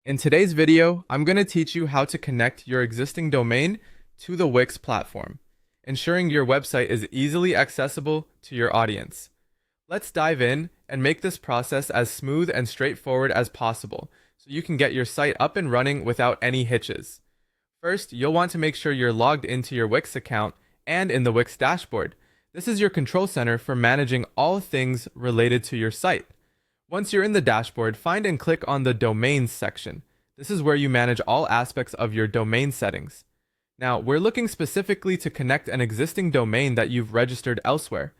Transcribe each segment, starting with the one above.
In today's video, I'm going to teach you how to connect your existing domain to the Wix platform, ensuring your website is easily accessible to your audience. Let's dive in and make this process as smooth and straightforward as possible so you can get your site up and running without any hitches. First, you'll want to make sure you're logged into your Wix account and in the Wix dashboard. This is your control center for managing all things related to your site. Once you're in the dashboard, find and click on the Domains section. This is where you manage all aspects of your domain settings. Now, we're looking specifically to connect an existing domain that you've registered elsewhere,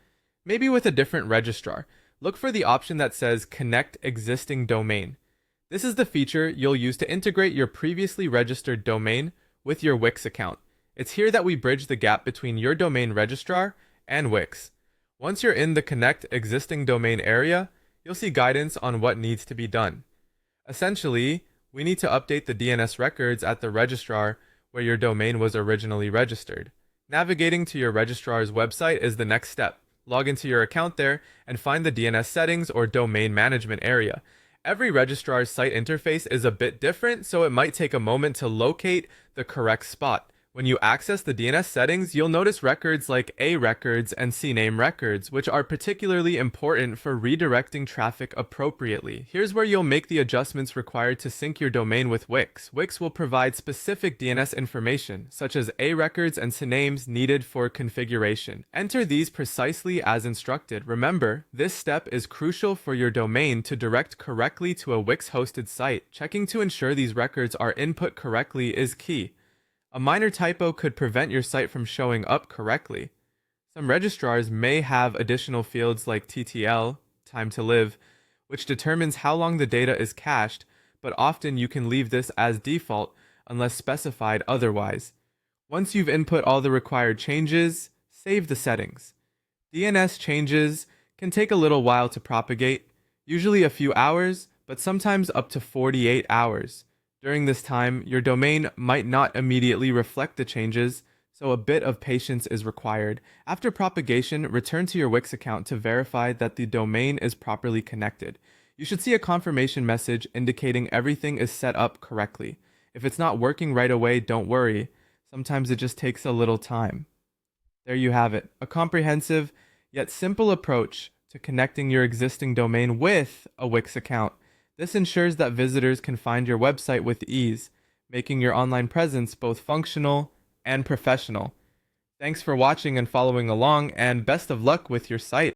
maybe with a different registrar. Look for the option that says Connect Existing Domain. This is the feature you'll use to integrate your previously registered domain with your Wix account. It's here that we bridge the gap between your domain registrar and Wix. Once you're in the Connect Existing Domain area, you'll see guidance on what needs to be done. Essentially, we need to update the DNS records at the registrar where your domain was originally registered. Navigating to your registrar's website is the next step. Log into your account there and find the DNS settings or domain management area. Every registrar's site interface is a bit different, so it might take a moment to locate the correct spot. When you access the DNS settings, you'll notice records like A records and CNAME records, which are particularly important for redirecting traffic appropriately. Here's where you'll make the adjustments required to sync your domain with Wix. Wix will provide specific DNS information, such as A records and CNAMEs needed for configuration. Enter these precisely as instructed. Remember, this step is crucial for your domain to direct correctly to a Wix-hosted site. Checking to ensure these records are input correctly is key. A minor typo could prevent your site from showing up correctly. Some registrars may have additional fields like TTL, time to live, which determines how long the data is cached, but often you can leave this as default unless specified otherwise. Once you've input all the required changes, save the settings. DNS changes can take a little while to propagate, usually a few hours, but sometimes up to 48 hours. During this time, your domain might not immediately reflect the changes, so a bit of patience is required. After propagation, return to your Wix account to verify that the domain is properly connected. You should see a confirmation message indicating everything is set up correctly. If it's not working right away, don't worry. Sometimes it just takes a little time. There you have it, a comprehensive yet simple approach to connecting your existing domain with a Wix account. This ensures that visitors can find your website with ease, making your online presence both functional and professional. Thanks for watching and following along, and best of luck with your site.